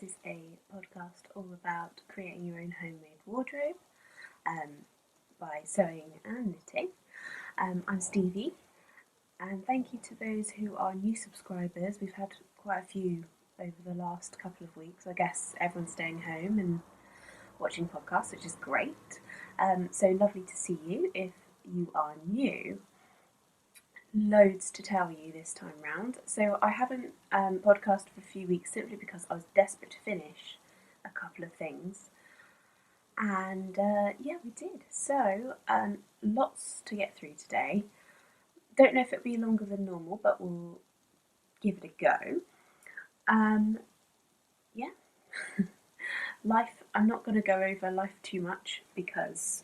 This is a podcast all about creating your own homemade wardrobe by sewing and knitting. I'm Stevie, and thank you to those who are new subscribers. We've had quite a few over the last couple of weeks. I guess everyone's staying home and watching podcasts, which is great. So lovely to see you if you are new. Loads to tell you this time round. So I haven't podcasted for a few weeks simply because I was desperate to finish a couple of things. And yeah, we did. So lots to get through today. Don't know if it'll be longer than normal, but we'll give it a go. Yeah. Life, I'm not going to go over life too much because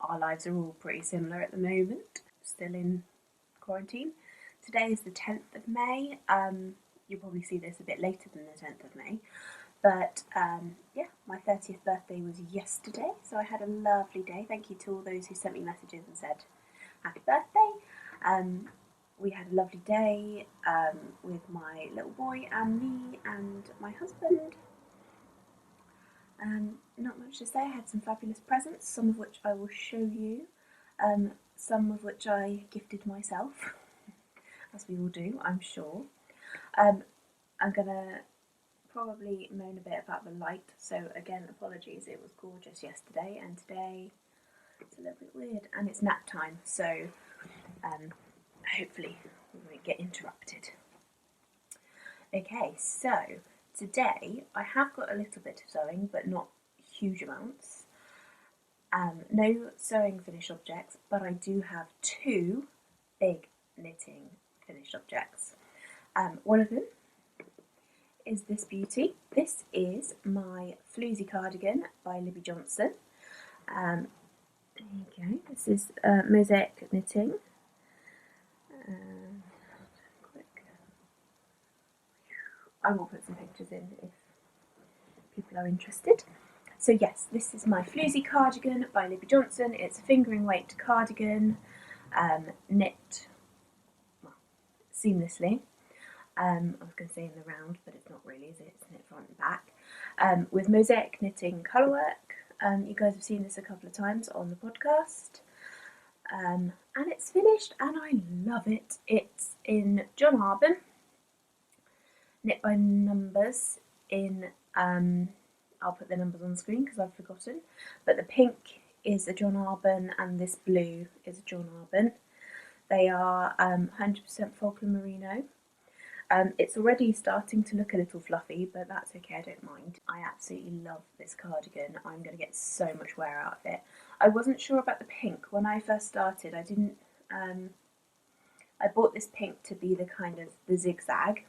our lives are all pretty similar at the moment. Still in quarantine. Today is the 10th of May. You'll probably see this a bit later than the 10th of May. But yeah, my 30th birthday was yesterday, so I had a lovely day. Thank you to all those who sent me messages and said happy birthday. We had a lovely day with my little boy and me and my husband. Not much to say. I had some fabulous presents, some of which I will show you. Some of which I gifted myself, as we all do, I'm sure. I'm going to probably moan a bit about the light, so again, apologies, it was gorgeous yesterday, and today it's a little bit weird, and it's nap time, so hopefully we won't get interrupted. Okay, so today I have got a little bit of sewing, but not huge amounts. No sewing finished objects, but I do have two big knitting finished objects. One of them is this beauty. This is my Floozy cardigan by Libby Jonson. There you go. This is mosaic knitting. I will put some pictures in if people are interested. So yes, this is my Floozy cardigan by Libby Jonson. It's a fingering weight cardigan, knit seamlessly. I was going to say in the round, but it's not really, is it? It's knit front and back. With mosaic knitting colourwork. You guys have seen this a couple of times on the podcast. And it's finished and I love it. It's in John Arbon, knit by numbers in... I'll put the numbers on the screen because I've forgotten. But the pink is a John Arbon and this blue is a John Arbon. They are 100% Falkland Merino. It's already starting to look a little fluffy, but that's okay, I don't mind. I absolutely love this cardigan. I'm going to get so much wear out of it. I wasn't sure about the pink. When I first started, I didn't... I bought this pink to be the kind of the zigzag.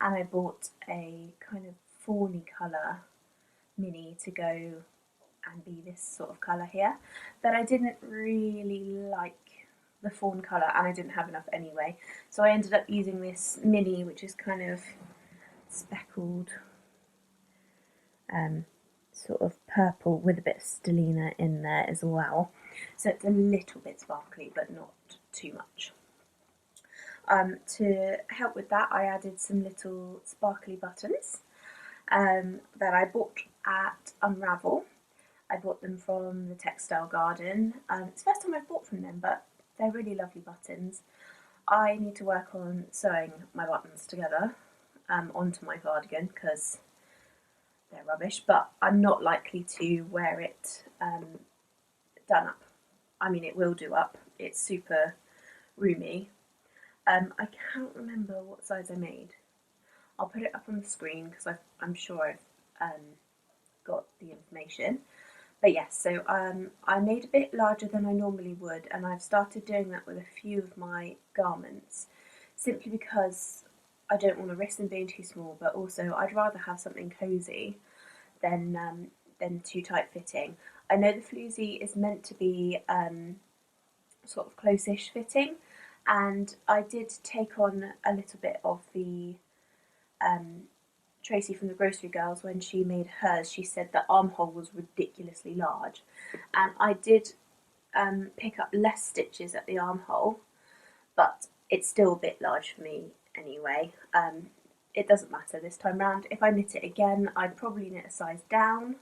And I bought a kind of fawny colour mini to go and be this sort of colour here, but I didn't really like the fawn colour and I didn't have enough anyway, so I ended up using this mini, which is kind of speckled sort of purple with a bit of stellina in there as well, so it's a little bit sparkly but not too much. To help with that, I added some little sparkly buttons that I bought at Unravel. I bought them from the Textile Garden. It's the first time I've bought from them, but they're really lovely buttons. I need to work on sewing my buttons together onto my cardigan because they're rubbish, but I'm not likely to wear it done up. I mean, it will do up. It's super roomy. I can't remember what size I made. I'll put it up on the screen because I'm sure I've got the information. But yes, so I made a bit larger than I normally would, and I've started doing that with a few of my garments, simply because I don't want to risk them being too small, but also I'd rather have something cosy than too tight fitting. I know the Floozy is meant to be sort of close-ish fitting, and I did take on a little bit of the Tracy from the Grocery Girls, when she made hers, she said the armhole was ridiculously large, and I did pick up less stitches at the armhole, but it's still a bit large for me anyway. it doesn't matter this time round. If I knit it again, I'd probably knit a size down,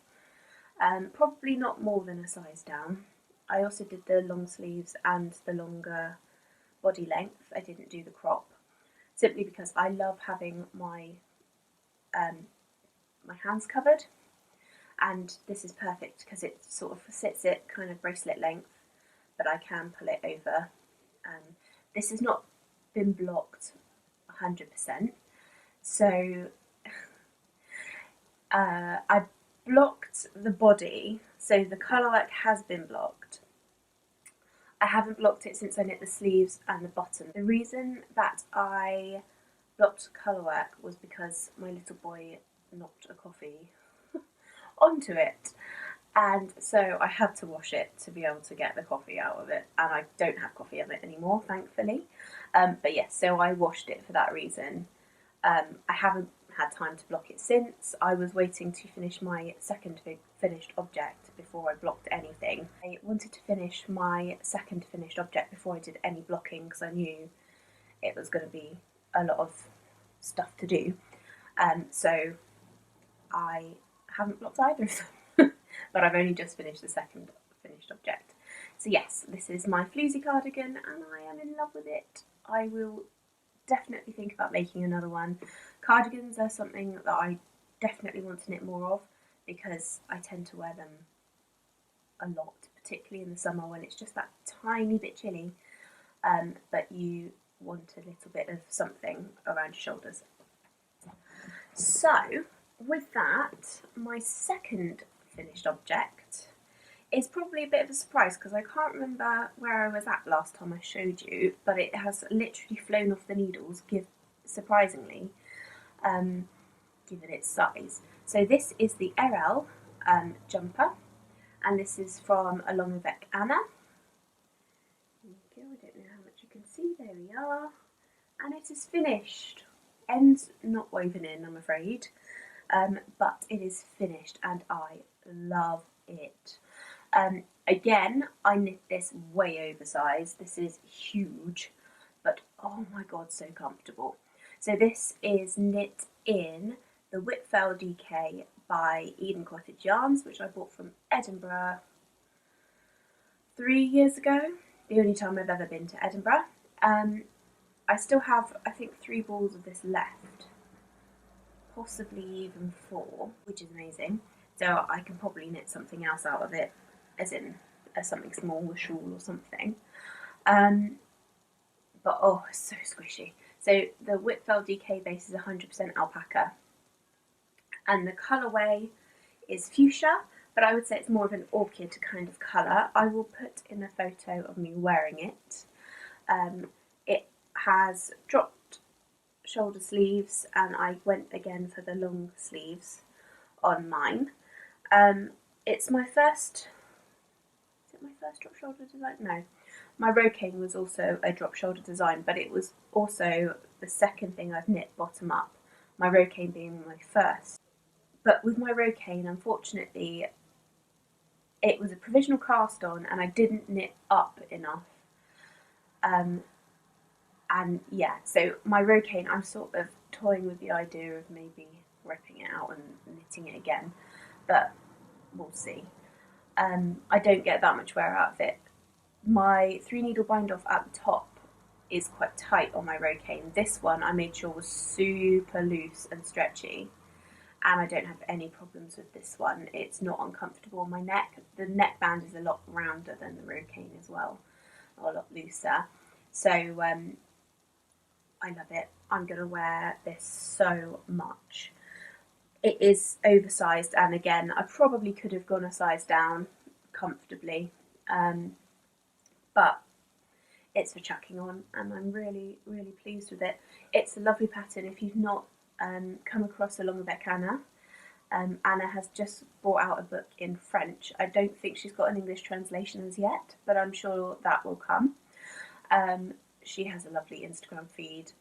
probably not more than a size down. I also did the long sleeves and the longer body length. I didn't do the crop, simply because I love having my my hands covered, and this is perfect because it sort of sits at kind of bracelet length, but I can pull it over. This has not been blocked 100%, so I blocked the body, so the colourwork has been blocked. I haven't blocked it since I knit the sleeves and the bottom. The reason that I blocked colourwork was because my little boy knocked a coffee onto it, and so I had to wash it to be able to get the coffee out of it, and I don't have coffee in it anymore, thankfully. But yes, so I washed it for that reason. I haven't had time to block it since. I was waiting to finish my second finished object before I blocked anything. I wanted to finish my second finished object before I did any blocking because I knew it was going to be a lot of stuff to do. So I haven't blocked either of them, but I've only just finished the second finished object. So yes, this is my Floozy cardigan and I am in love with it. I will definitely think about making another one. Cardigans are something that I definitely want to knit more of because I tend to wear them a lot, particularly in the summer when it's just that tiny bit chilly, but you want a little bit of something around your shoulders. So with that, my second finished object is probably a bit of a surprise because I can't remember where I was at last time I showed you, but it has literally flown off the needles, surprisingly, given its size. So this is the Erell jumper, and this is from Avec Anna. There we go, I don't know how much you can see, there we are. And it is finished. Ends not woven in, I'm afraid, but it is finished and I love it. Again, I knit this way oversized. This is huge, but oh my god, so comfortable. So this is knit in the Whitfell DK by Eden Cottage Yarns, which I bought from Edinburgh 3 years ago, the only time I've ever been to Edinburgh. I still have, I think, 3 balls of this left, possibly even 4, which is amazing. So I can probably knit something else out of it, as in something small, a shawl or something. But oh, it's so squishy. So the Whitfell DK base is 100% alpaca, and the colourway is fuchsia, but I would say it's more of an orchid kind of colour. I will put in a photo of me wearing it. It has dropped shoulder sleeves, and I went again for the long sleeves on mine. It's my first, is it my first drop shoulder design? No. My Rocane was also a drop shoulder design, but it was also the second thing I've knit bottom up, my Rocane being my first. But with my Rocane, unfortunately, it was a provisional cast on and I didn't knit up enough. And yeah, so my Rocane, I'm sort of toying with the idea of maybe ripping it out and knitting it again, but we'll see. I don't get that much wear out of it. My 3 needle bind off at the top is quite tight on my Rocane. This one I made sure was super loose and stretchy, and I don't have any problems with this one. It's not uncomfortable on my neck. The neckband is a lot rounder than the Rocane as well, or a lot looser. So I love it. I'm going to wear this so much. It is oversized, and again, I probably could have gone a size down comfortably, but it's for chucking on, and I'm really, really pleased with it. It's a lovely pattern. If you've not come across Avec Anna, Anna has just brought out a book in French. I don't think she's got an English translation as yet, but I'm sure that will come. She has a lovely Instagram feed.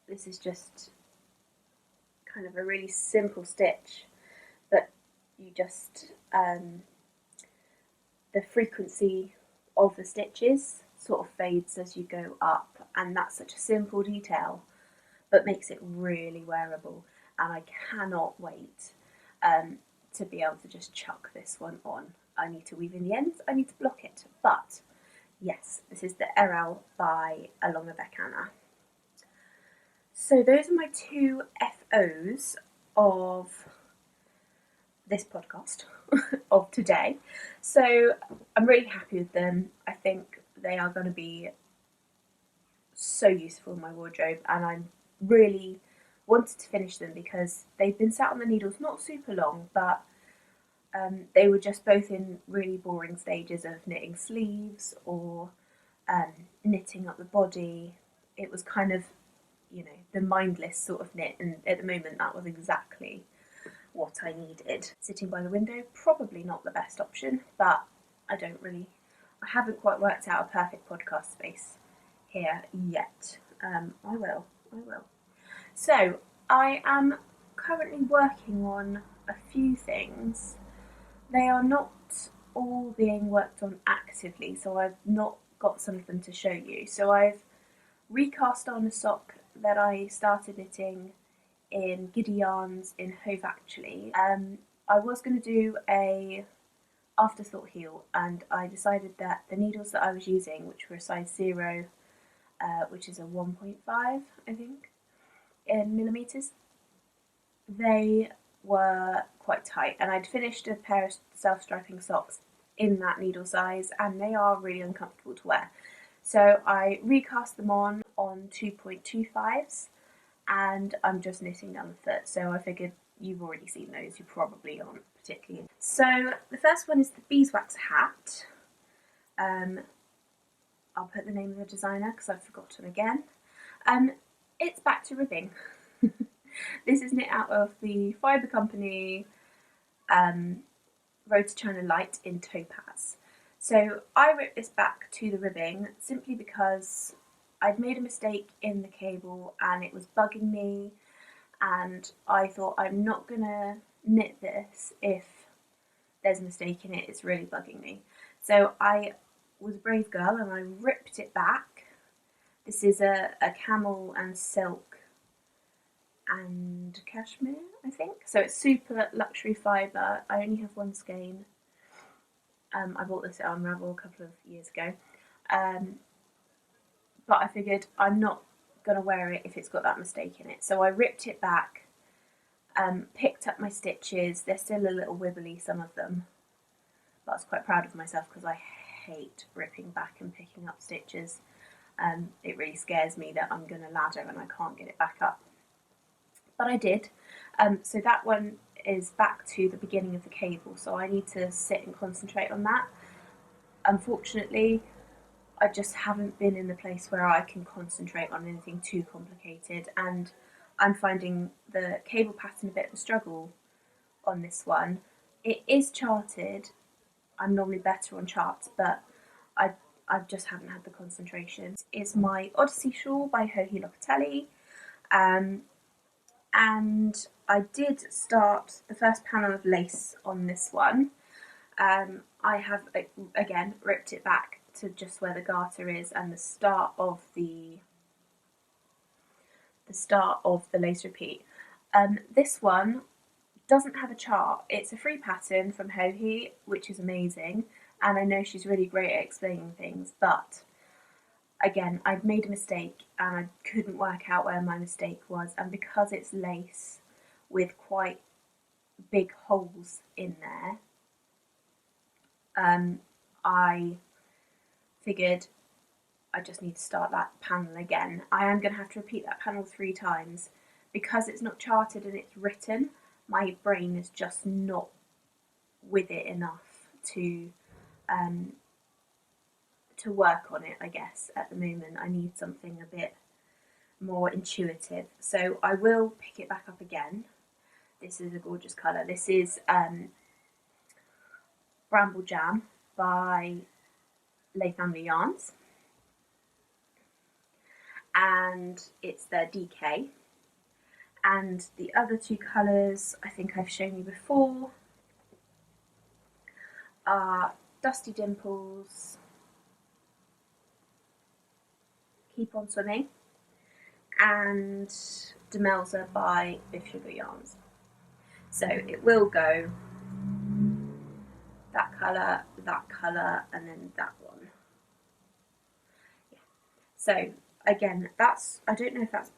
This is just kind of a really simple stitch, but you just, the frequency of the stitches sort of fades as you go up, and that's such a simple detail, but makes it really wearable, and I cannot wait to be able to just chuck this one on. I need to weave in the ends, I need to block it, but yes, this is the Erell by Avec. So those are my two FOs of this podcast of today. So I'm really happy with them. I think they are going to be so useful in my wardrobe, and I really wanted to finish them because they've been sat on the needles not super long, but they were just both in really boring stages of knitting sleeves or knitting up the body. It was kind of, you know, the mindless sort of knit, and at the moment that was exactly what I needed. Sitting by the window, probably not the best option, but I haven't quite worked out a perfect podcast space here yet. I will. So I am currently working on a few things. They are not all being worked on actively, so I've not got some of them to show you. So I've recast on a sock that I started knitting in Giddy yarns in Hove actually. I was going to do a afterthought heel, and I decided that the needles that I was using, which were a size 0, which is a 1.5 I think in millimeters, they were quite tight, and I'd finished a pair of self-striping socks in that needle size, and they are really uncomfortable to wear. So I recast them on 2.25s, and I'm just knitting down the foot. So I figured you've already seen those, you probably aren't particularly. So the first one is the Beeswax Hat. I'll put the name of the designer because I've forgotten again. It's back to ribbing. This is knit out of the Fibre Company Road to China Light in Topaz. So I ripped this back to the ribbing simply because I'd made a mistake in the cable and it was bugging me, and I thought, I'm not gonna knit this if there's a mistake in it, it's really bugging me. So I was a brave girl and I ripped it back. This is a camel and silk and cashmere, I think. So it's super luxury fibre. I only have one skein. I bought this at Unravel a couple of years ago. But I figured I'm not going to wear it if it's got that mistake in it. So I ripped it back, picked up my stitches. They're still a little wibbly, some of them. But I was quite proud of myself because I hate ripping back and picking up stitches. It really scares me that I'm going to ladder and I can't get it back up. But I did. So that one is back to the beginning of the cable, so I need to sit and concentrate on that. Unfortunately, I just haven't been in the place where I can concentrate on anything too complicated, and I'm finding the cable pattern a bit of a struggle on this one. It is charted. I'm normally better on charts, but I just haven't had the concentration. It's my Odyssey shawl by Locatelli. And I did start the first panel of lace on this one. I have, again, ripped it back to just where the garter is and the start of the lace repeat. This one doesn't have a chart. It's a free pattern from Hohi, which is amazing, and I know she's really great at explaining things, but again, I'd made a mistake and I couldn't work out where my mistake was, and because it's lace with quite big holes in there, I figured I just need to start that panel again. I am going to have to repeat that panel 3 times because it's not charted and it's written. My brain is just not with it enough to work on it, I guess, at the moment. I need something a bit more intuitive. So I will pick it back up again. This is a gorgeous colour. This is Bramble Jam by Les Family Yarns. And it's their DK. And the other 2 colours I think I've shown you before are Dusty Dimples, Keep On Swimming, and Demelza by Biff Sugar Yarns. So it will go that colour, and then that one. Yeah. So again, that's, I don't know if that's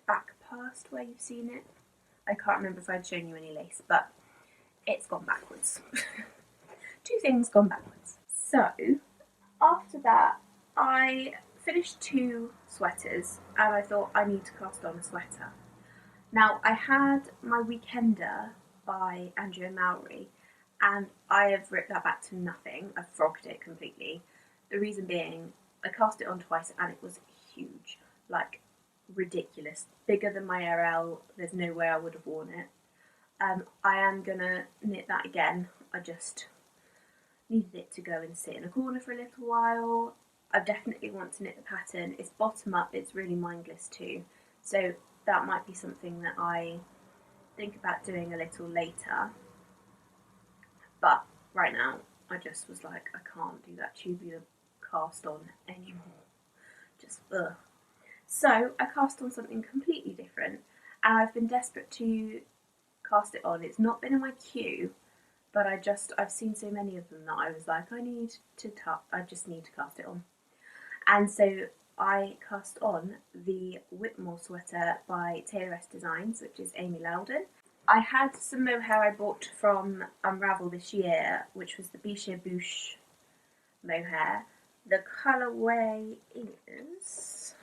back past where you've seen it. I can't remember if I'd shown you any lace, but it's gone backwards. Two things gone backwards. So after that, I finished 2 sweaters and I thought I need to cast on a sweater. Now I had my Weekender by Andrea Mowry and I have ripped that back to nothing. I've frogged it completely. The reason being, I cast it on twice and it was huge, like ridiculous, bigger than my Erell. There's no way I would have worn it. I am gonna knit that again. I just needed it to go and sit in a corner for a little while. I definitely want to knit the pattern. It's bottom up, it's really mindless too, so that might be something that I think about doing a little later, but right now I just was like, I can't do that tubular cast on anymore, just ugh. So I cast on something completely different and I've been desperate to cast it on. It's not been in my queue, but I've seen so many of them that I was like, I just need to cast it on. And so I cast on the Whitmore sweater by Tailoress Designs, which is Amy Loudon. I had some mohair I bought from Unravel this year, which was the Biche Bouche mohair. The colourway is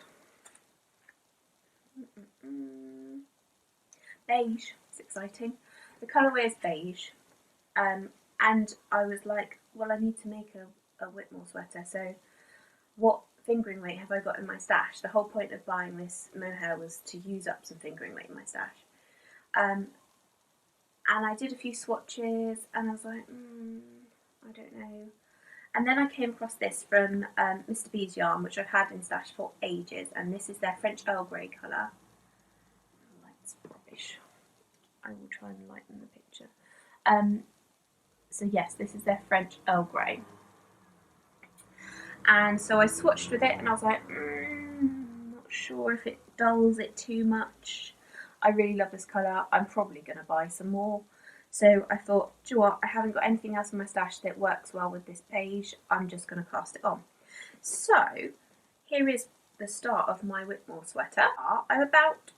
beige. It's exciting. The colourway is beige. And I was like, well, I need to make a Whitmore sweater, so what fingering weight have I got in my stash? The whole point of buying this mohair was to use up some fingering weight in my stash. And I did a few swatches and I was like, I don't know. And then I came across this from Mr. B's yarn, which I've had in stash for ages, and this is their French Earl Grey colour. The light's rubbish. I will try and lighten the picture. So yes, this is their French Earl Grey. And so I swatched with it and I was like, not sure if it dulls it too much. I really love this colour. I'm probably going to buy some more. So I thought, do you know what, I haven't got anything else in my stash that works well with this beige. I'm just going to cast it on. So here is the start of my Whitmore sweater. I'm about,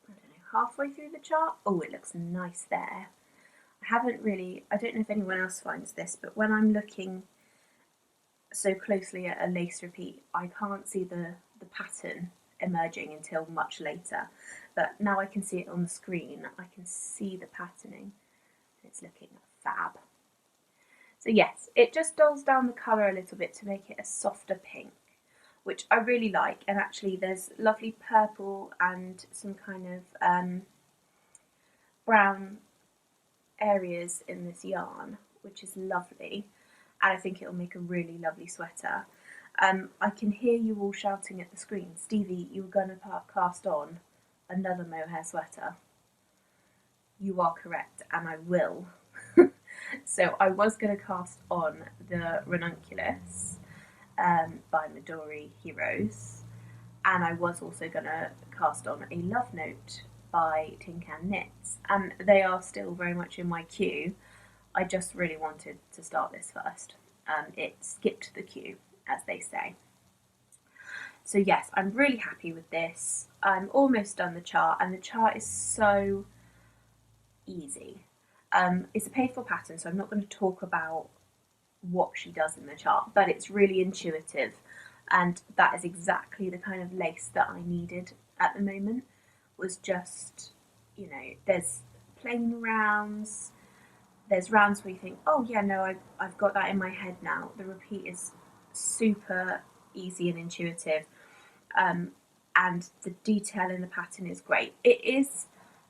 I don't know, halfway through the chart. Oh, it looks nice there. I don't know if anyone else finds this, but when I'm looking so closely at a lace repeat, I can't see the pattern emerging until much later. But now I can see it on the screen. I can see the patterning. It's looking fab. So yes, it just dulls down the colour a little bit to make it a softer pink, which I really like. And actually there's lovely purple and some kind of brown areas in this yarn, which is lovely. And I think it'll make a really lovely sweater. I can hear you all shouting at the screen, Stevie, you were going to cast on another mohair sweater. You are correct, and I will. So I was going to cast on the Ranunculus by Midori Heroes, and I was also going to cast on a Love Note by Tin Can Knits, and they are still very much in my queue. I just really wanted to start this first. It skipped the queue, as they say. So yes, I'm really happy with this. I'm almost done the chart, and the chart is so easy. It's a paid for pattern, so I'm not going to talk about what she does in the chart, but it's really intuitive, and that is exactly the kind of lace that I needed at the moment. Was just, you know, there's plain rounds, there's rounds where you think, oh yeah, no, I've got that in my head now. The repeat is super easy and intuitive, and the detail in the pattern is great. It is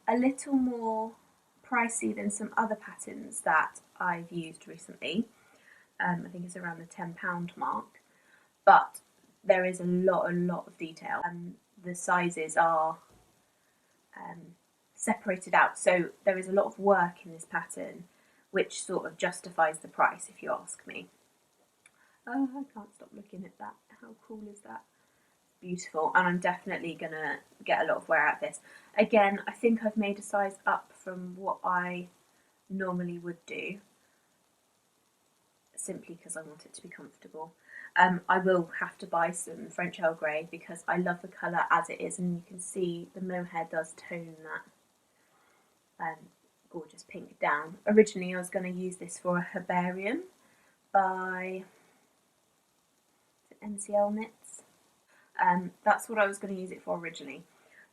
a little more pricey than some other patterns that I've used recently. I think it's around the £10 mark, but there is a lot of detail. The sizes are separated out, so there is a lot of work in this pattern, which sort of justifies the price, if you ask me. Oh, I can't stop looking at that. How cool is that? beautiful, and I'm definitely gonna get a lot of wear out of this. Again, I think I've made a size up from what I normally would do, simply because I want it to be comfortable. I will have to buy some French Earl Grey because I love the colour as it is, and you can see the mohair does tone that gorgeous pink down. Originally I was going to use this for a herbarium by NCL Knits. That's what I was going to use it for originally,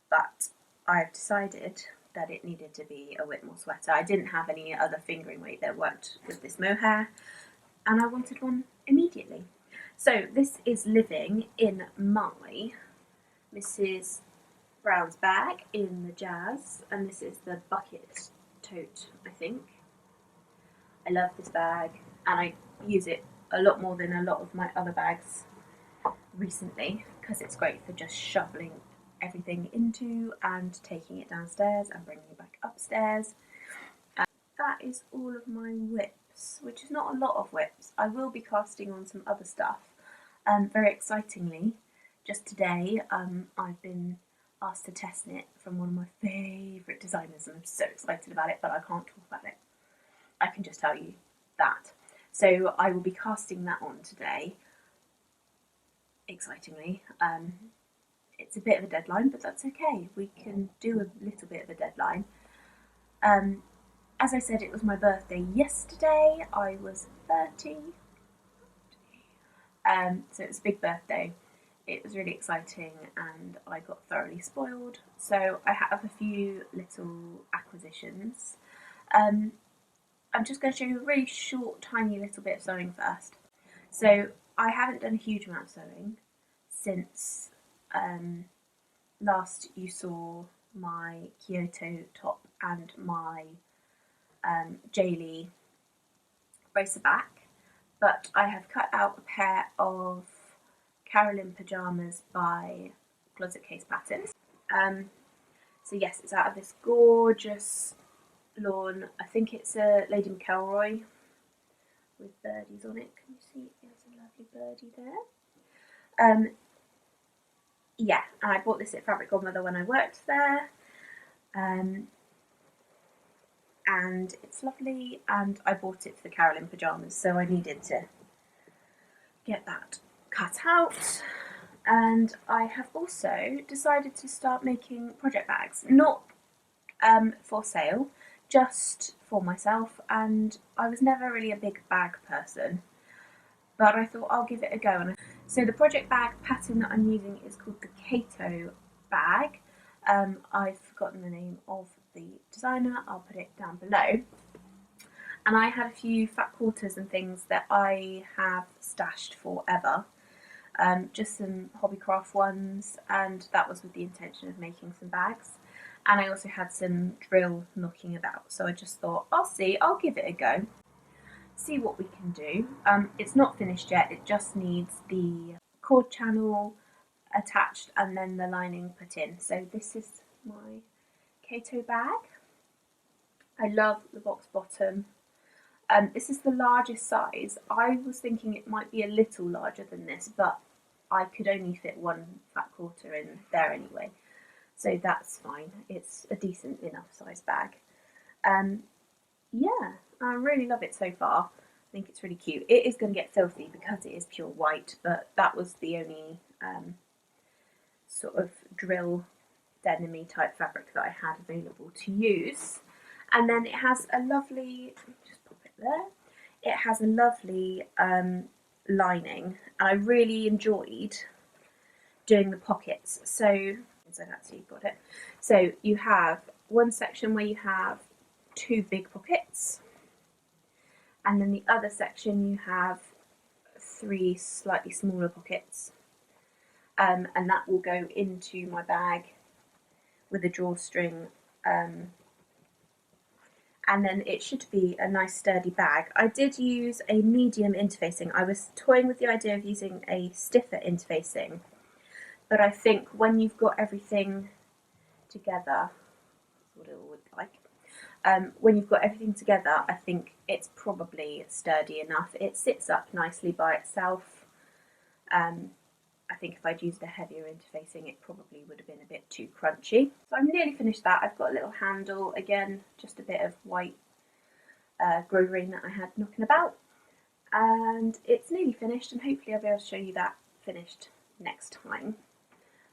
but I've decided that it needed to be a Whitmore sweater. I didn't have any other fingering weight that worked with this mohair, and I wanted one immediately. So this is living in my Mrs. Brown's bag in the Jazz, and this is the bucket tote, I think. I love this bag, and I use it a lot more than a lot of my other bags recently, because it's great for just shoveling everything into and taking it downstairs and bringing it back upstairs. And that is all of my whips, which is not a lot of whips. I will be casting on some other stuff. Very excitingly, just today I've been asked to test knit from one of my favourite designers, and I'm so excited about it, but I can't talk about it. I can just tell you that. So I will be casting that on today, excitingly. It's a bit of a deadline, but that's okay. We can do a little bit of a deadline. As I said, it was my birthday yesterday. I was 30. So it was a big birthday. It was really exciting, and I got thoroughly spoiled. So I have a few little acquisitions. I'm just going to show you a really short, tiny little bit of sewing first. So I haven't done a huge amount of sewing since last you saw my Kyoto top and my Jaylee bracer back, but I have cut out a pair of Carolyn pyjamas by Closet Case Patterns. So yes, it's out of this gorgeous lawn. I think it's a Lady McElroy with birdies on it. Can you see? There's a lovely birdie there. Yeah, and I bought this at Fabric Godmother when I worked there. And it's lovely, and I bought it for the Carolyn pyjamas, so I needed to get that cut out. And I have also decided to start making project bags, not for sale, just for myself. And I was never really a big bag person, but I thought I'll give it a go. So the project bag pattern that I'm using is called the Kato bag. I've forgotten the name of the designer, I'll put it down below. And I had a few fat quarters and things that I have stashed forever. Just some hobbycraft ones, and that was with the intention of making some bags. And I also had some drill knocking about, so I just thought, I'll give it a go, see what we can do. It's not finished yet, it just needs the cord channel attached and then the lining put in. So this is my Kato bag. I love the box bottom. This is the largest size. I was thinking it might be a little larger than this, but I could only fit one fat quarter in there anyway, so that's fine. It's a decent enough size bag. Yeah, I really love it so far. I think it's really cute. It is going to get filthy because it is pure white, but that was the only sort of drill denim-y type fabric that I had available to use. And then it has a lovely, just pop it there, it has a lovely lining, and I really enjoyed doing the pockets. So that's how you've got it. So you have one section where you have two big pockets, and then the other section you have three slightly smaller pockets, and that will go into my bag with a drawstring, and then it should be a nice sturdy bag. I did use a medium interfacing. I was toying with the idea of using a stiffer interfacing, but I think when you've got everything together, that's what it would like. When you've got everything together, I think it's probably sturdy enough. It sits up nicely by itself. I think if I'd used a heavier interfacing, it probably would have been a bit too crunchy. So I'm nearly finished that. I've got a little handle, again, just a bit of white grosgrain that I had knocking about. And it's nearly finished, and hopefully I'll be able to show you that finished next time.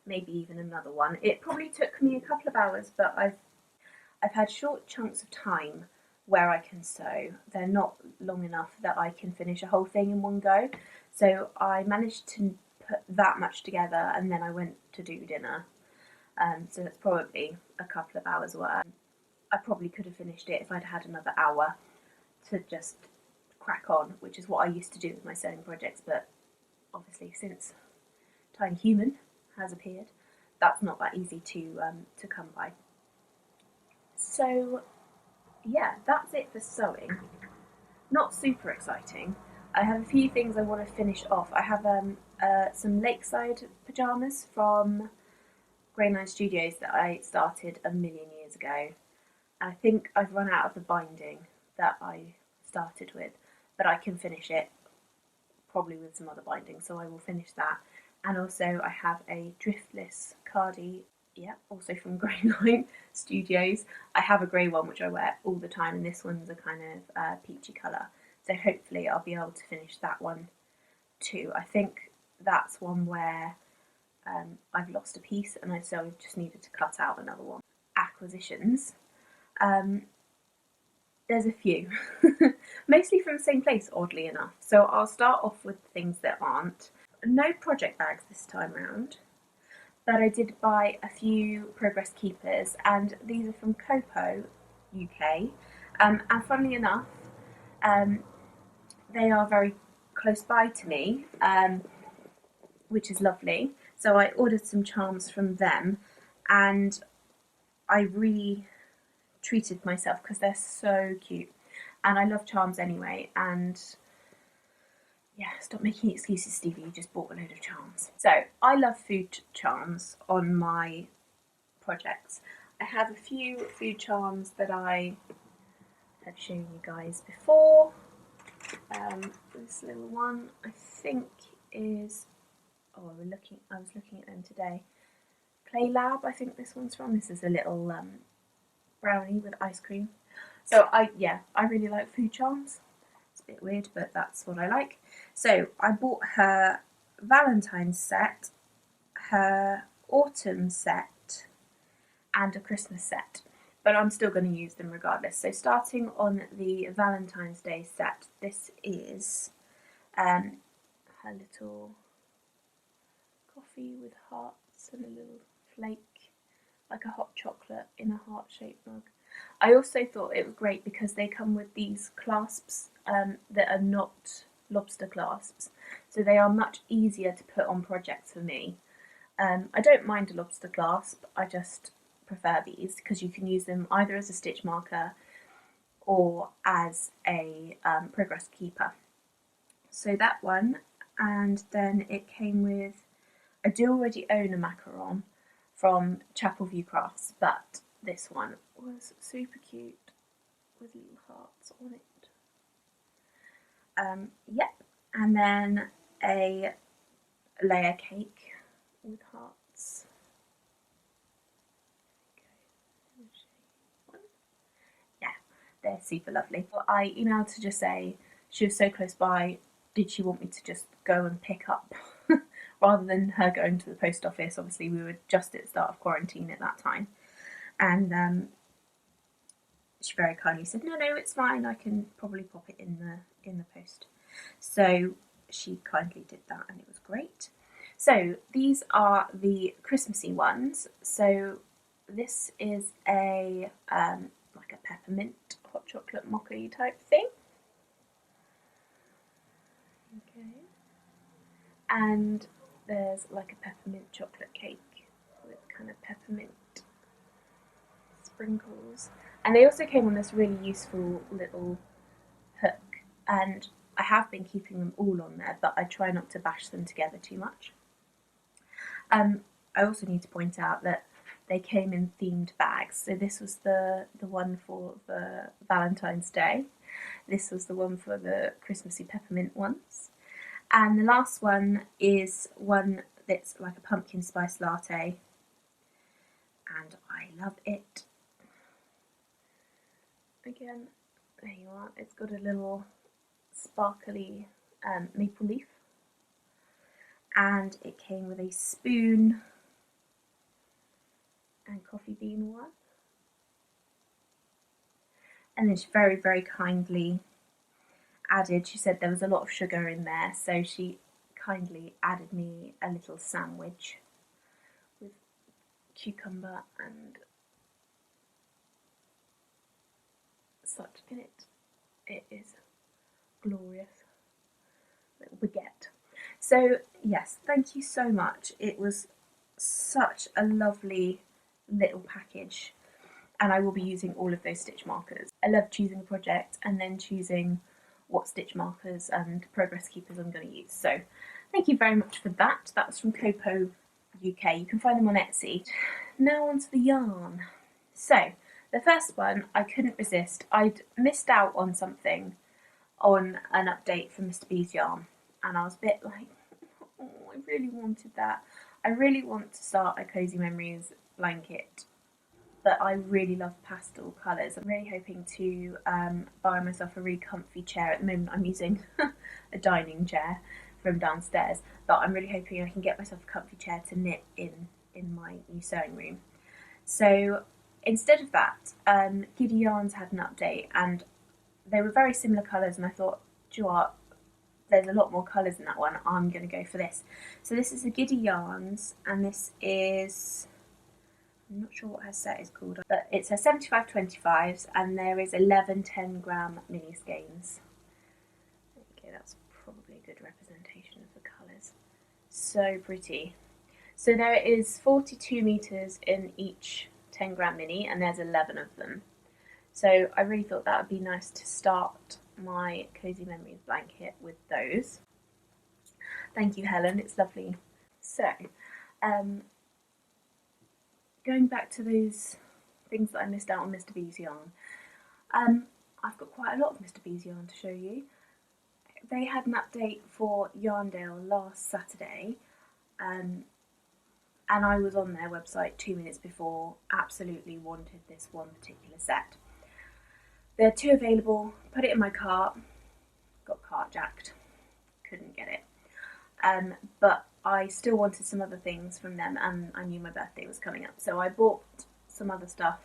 Maybe even another one. It probably took me a couple of hours, but I've had short chunks of time where I can sew. They're not long enough that I can finish a whole thing in one go. So I managed to put that much together, and then I went to do dinner. So that's probably a couple of hours work. I probably could have finished it if I'd had another hour to just crack on, which is what I used to do with my sewing projects, but obviously since Tiny Human has appeared, that's not that easy to come by. So yeah, that's it for sewing. Not super exciting. I have a few things I want to finish off. I have some Lakeside pyjamas from Grey Line Studios that I started a million years ago. I think I've run out of the binding that I started with, but I can finish it probably with some other binding, so I will finish that. And also I have a Driftless cardie, yeah, also from Grey Line Studios. I have a grey one which I wear all the time, and this one's a kind of peachy colour, so hopefully I'll be able to finish that one too. I think that's one where I've lost a piece, and so I just needed to cut out another one. Acquisitions. There's a few, mostly from the same place, oddly enough. So I'll start off with things that aren't. No project bags this time round, but I did buy a few Progress Keepers, and these are from Copo UK. And funnily enough, they are very close by to me, which is lovely. So I ordered some charms from them, and I really treated myself because they're so cute, and I love charms anyway. And yeah, stop making excuses, Stevie, you just bought a load of charms. So I love food charms on my projects. I have a few food charms that I have shown you guys before. This little one I think is, I was looking at them today. Play Lab, I think this one's from. This is a little brownie with ice cream. So I really like food charms. It's a bit weird, but that's what I like. So I bought her Valentine's set, her autumn set, and a Christmas set, but I'm still going to use them regardless. So starting on the Valentine's Day set, this is her little coffee with hearts and a little flake, like a hot chocolate in a heart-shaped mug. I also thought it was great because they come with these clasps that are not lobster clasps, so they are much easier to put on projects for me. I don't mind a lobster clasp, I just prefer these because you can use them either as a stitch marker or as a progress keeper. So that one, and then it came with, I do already own a macaron from Chapel View Crafts, but this one was super cute with little hearts on it. Yep, and then a layer cake with hearts. Yeah, they're super lovely. I emailed to just say she was so close by, did she want me to just go and pick up rather than her going to the post office. Obviously we were just at the start of quarantine at that time, and she very kindly said no, it's fine, I can probably pop it in the post. So she kindly did that, and it was great. So these are the Christmassy ones. So this is a like a peppermint hot chocolate mocha type thing. Okay. And there's like a peppermint chocolate cake with kind of peppermint sprinkles. And they also came on this really useful little hook, and I have been keeping them all on there, but I try not to bash them together too much. I also need to point out that they came in themed bags. So this was the one for the Valentine's Day. This was the one for the Christmassy peppermint ones. And the last one is one that's like a pumpkin spice latte, and I love it. Again, there you are. It's got a little sparkly maple leaf, and it came with a spoon and coffee bean one. And then she very, very kindly added, she said there was a lot of sugar in there, so she kindly added me a little sandwich with cucumber and such in it. It is glorious. Little baguette. So yes, thank you so much. It was such a lovely little package, and I will be using all of those stitch markers. I love choosing a project and then choosing what stitch markers and progress keepers I'm going to use. So thank you very much for that. That was from Copo UK. You can find them on Etsy. Now onto the yarn. So the first one, I couldn't resist. I'd missed out on something, on an update from Mr. B's yarn, and I was a bit like, oh, I really wanted that. I really want to start a Cozy Memories blanket, but I really love pastel colours. I'm really hoping to buy myself a really comfy chair. At the moment I'm using a dining chair from downstairs, but I'm really hoping I can get myself a comfy chair to knit in my new sewing room. So instead of that, Giddy Yarns had an update, and they were very similar colours, and I thought, do you know what? There's a lot more colours in that one. I'm going to go for this. So this is the Giddy Yarns, and this is, I'm not sure what her set is called, but it's her 75/25s, and there is 11 10-gram mini skeins. Okay, that's probably a good representation of the colours. So pretty. So there is 42 metres in each 10-gram mini, and there's 11 of them. So I really thought that would be nice to start my Cozy Memories blanket with those. Thank you, Helen, it's lovely. So, going back to those things that I missed out on Mr. B's yarn, I've got quite a lot of Mr. B's yarn to show you. They had an update for Yarndale last Saturday, and I was on their website 2 minutes before, absolutely wanted this one particular set. There are 2 available, put it in my cart, got cart jacked, couldn't get it. But I still wanted some other things from them, and I knew my birthday was coming up. So I bought some other stuff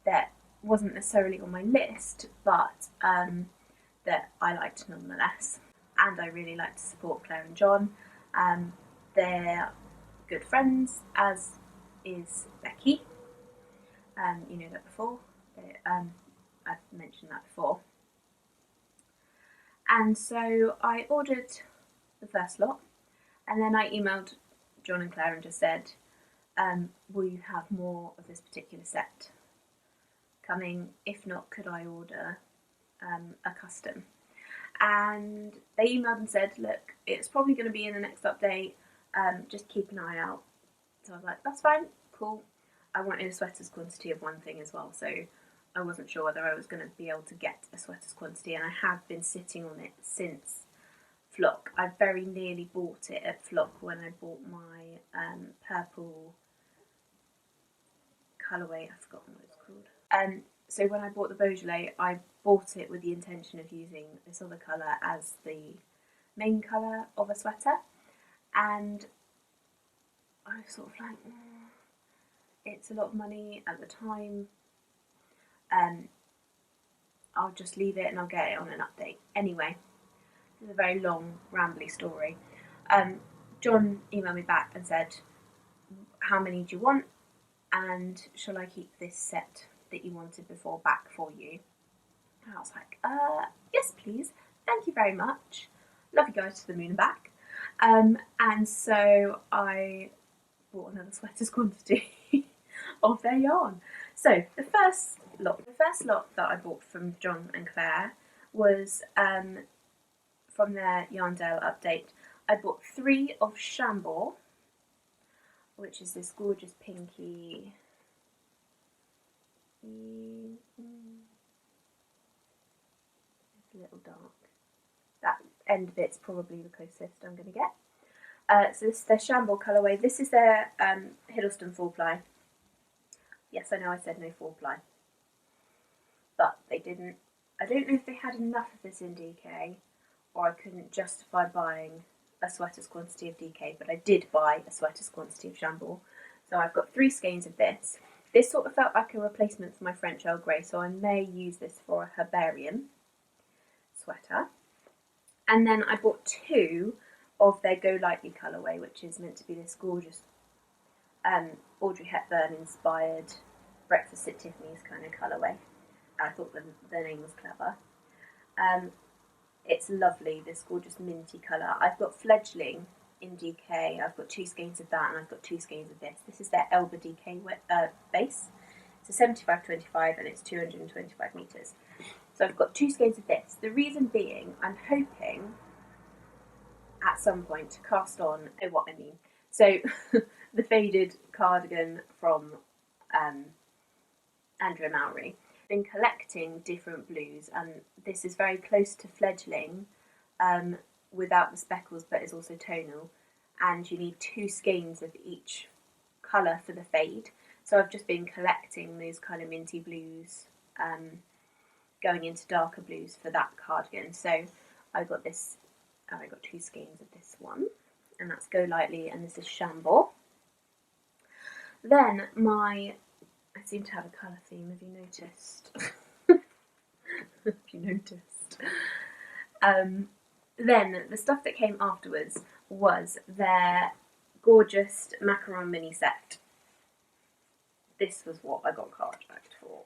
that wasn't necessarily on my list, but that I liked nonetheless. And I really like to support Claire and John. They're good friends, as is Becky. You know that before. I've mentioned that before. And so I ordered the first lot, and then I emailed John and Claire and just said, will you have more of this particular set coming? If not, could I order a custom? And they emailed and said, look, it's probably going to be in the next update, just keep an eye out. So I was like, that's fine, cool. I wanted a sweater's quantity of one thing as well, so I wasn't sure whether I was going to be able to get a sweater's quantity, and I have been sitting on it since Flock. I very nearly bought it at Flock when I bought my purple colourway. I've forgotten what it's called. So when I bought the Beaujolais, I bought it with the intention of using this other colour as the main colour of a sweater, and I was sort of like, it's a lot of money at the time. I'll just leave it and I'll get it on an update. Anyway, this is a very long, rambly story. John emailed me back and said, how many do you want? And shall I keep this set that you wanted before back for you? And I was like, yes, please. Thank you very much. Love you guys to the moon and back. And so I bought another sweater's quantity of their yarn. So the first lot that I bought from John and Claire was from their Yarndale update. I bought 3 of Chambord, which is this gorgeous pinky. It's a little dark. That end bit's probably the closest I'm going to get. So this is their Chambord colourway. This is their Hiddleston 4-ply. Yes, I know I said no 4-ply. But they didn't. I don't know if they had enough of this in DK, or I couldn't justify buying a sweater's quantity of DK, but I did buy a sweater's quantity of Chambord. So I've got 3 skeins of this. This sort of felt like a replacement for my French Earl Grey, so I may use this for a herbarium sweater. And then I bought 2 of their Golightly colourway, which is meant to be this gorgeous Audrey Hepburn inspired Breakfast at Tiffany's kind of colourway. I thought the name was clever. It's lovely, this gorgeous minty colour. I've got Fledgling in DK. I've got 2 skeins of that, and I've got 2 skeins of this. This is their Elba DK base. It's a 75-25 and it's 225 metres. So I've got 2 skeins of this. The reason being, I'm hoping at some point to cast on, oh what I mean. So the faded cardigan from Andrea Mowry. Been collecting different blues, and this is very close to Fledgling without the speckles, but is also tonal, and you need 2 skeins of each colour for the fade. So I've just been collecting those kind of minty blues going into darker blues for that cardigan. So I got this, I got 2 skeins of this one, and that's Golightly, and this is Chambord. Then I seem to have a colour theme, have you noticed? Have you noticed? Then the stuff that came afterwards was their gorgeous Macaron mini set. This was what I got chargebacked for.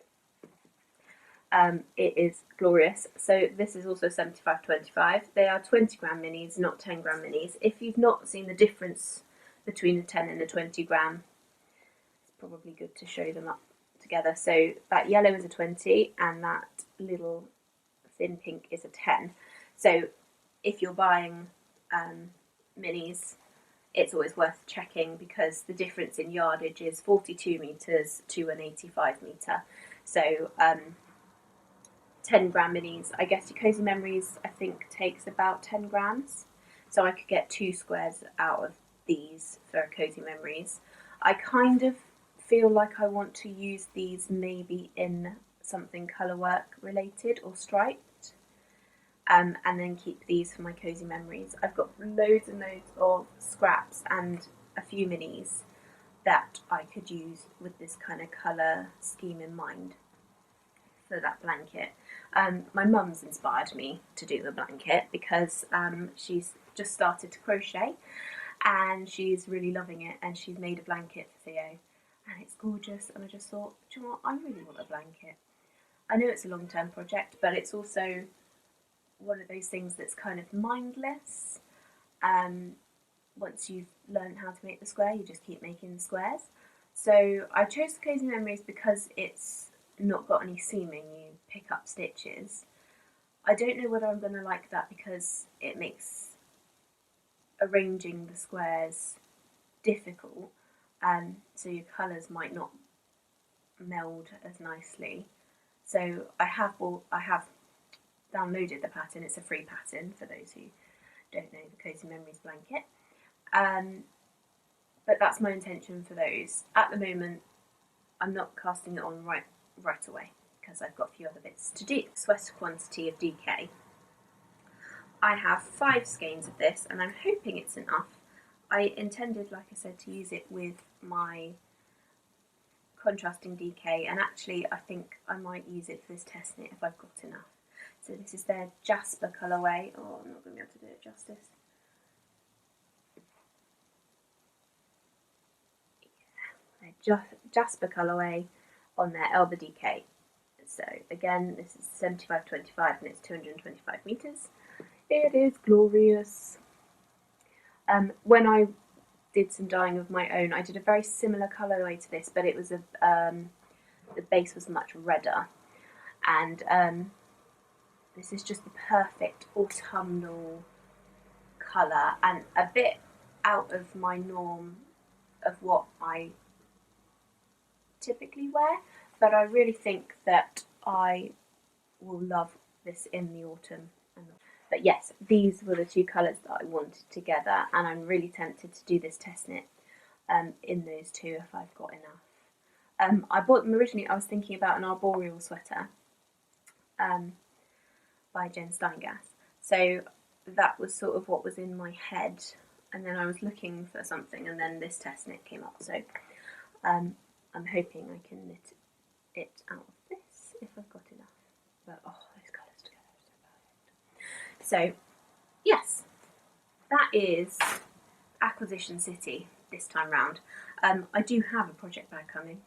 It is glorious. So this is also 75-25. They are 20 gram minis, not 10 gram minis. If you've not seen the difference between a 10 and a 20 gram, probably good to show them up together. So that yellow is a 20 and that little thin pink is a 10. So if you're buying minis, it's always worth checking because the difference in yardage is 42 metres to an 85 metre. So 10 gram minis, I guess your Cozy Memories I think takes about 10 grams. So I could get 2 squares out of these for Cozy Memories. I kind of feel like I want to use these maybe in something colourwork related or striped, and then keep these for my Cozy Memories. I've got loads and loads of scraps and a few minis that I could use with this kind of colour scheme in mind for that blanket. My mum's inspired me to do the blanket because she's just started to crochet and she's really loving it, and she's made a blanket for Theo and it's gorgeous, and I just thought, do you know what, I really want a blanket. I know it's a long-term project, but it's also one of those things that's kind of mindless. Once you've learned how to make the square, you just keep making the squares. So I chose the Cozy Memories because it's not got any seaming, you pick up stitches. I don't know whether I'm going to like that because it makes arranging the squares difficult, so your colours might not meld as nicely. So I have downloaded the pattern. It's a free pattern for those who don't know the Cozy Memories blanket. But that's my intention for those. At the moment, I'm not casting it on right away because I've got a few other bits to do. Sweater quantity of DK. I have 5 skeins of this, and I'm hoping it's enough. I intended, like I said, to use it with my contrasting DK, and actually I think I might use it for this test knit if I've got enough. So this is their Jasper colourway. Oh, I'm not going to be able to do it justice. Yeah, their Jasper colourway on their Elba DK. So again, this is 75-25 and it's 225 metres. It is glorious. When I did some dyeing of my own, I did a very similar colourway to this, but it was the base was much redder, and this is just the perfect autumnal colour and a bit out of my norm of what I typically wear, but I really think that I will love this in the autumn. But yes, these were the two colours that I wanted together, and I'm really tempted to do this test knit in those two if I've got enough. I bought them originally, I was thinking about an arboreal sweater by Jen Steingass. So that was sort of what was in my head, and then I was looking for something, and then this test knit came up. So I'm hoping I can knit it out of this if I've got enough. But oh, those colours together are so perfect. So yes, that is Acquisition City this time round. I do have a project bag coming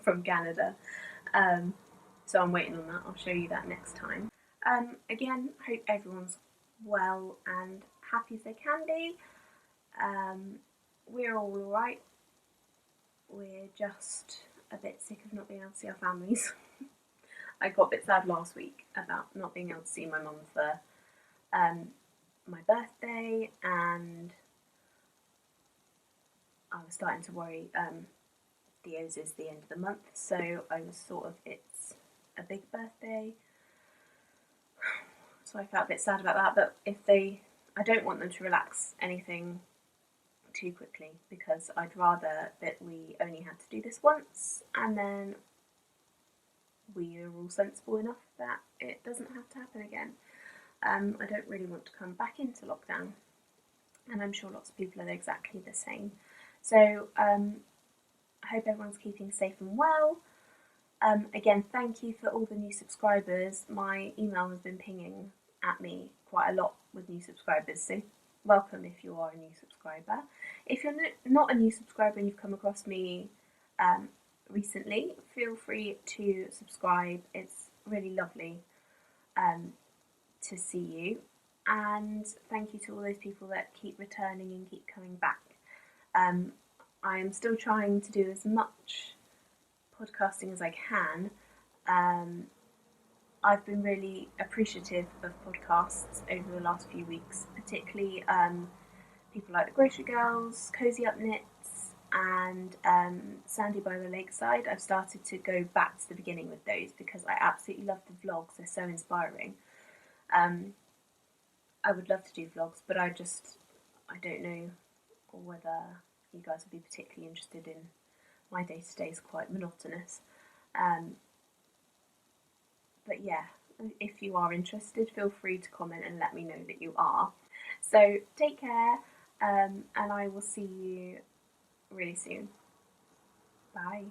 from Canada, so I'm waiting on that. I'll show you that next time. Again, hope everyone's well and happy as they can be. We're all alright. We're just a bit sick of not being able to see our families. I got a bit sad last week about not being able to see my mum for my birthday, and I was starting to worry. The O's is the end of the month, so I was sort of, it's a big birthday, so I felt a bit sad about that. But I don't want them to relax anything too quickly, because I'd rather that we only had to do this once and then we are all sensible enough that it doesn't have to happen again. I don't really want to come back into lockdown, and I'm sure lots of people are exactly the same. So I hope everyone's keeping safe and well. Again, thank you for all the new subscribers. My email has been pinging at me quite a lot with new subscribers, so welcome if you are a new subscriber. If you're not a new subscriber and you've come across me recently, feel free to subscribe. It's really lovely to see you, and thank you to all those people that keep returning and keep coming back. I am still trying to do as much podcasting as I can. I've been really appreciative of podcasts over the last few weeks, particularly people like the Grocery Girls, Cozy Up Knits, and Sandy by the Lakeside. I've started to go back to the beginning with those because I absolutely love the vlogs. They're so inspiring. I would love to do vlogs, but I don't know whether you guys would be particularly interested in. My day-to-day is quite monotonous. But yeah, if you are interested, feel free to comment and let me know that you are. So take care, and I will see you really soon. Bye.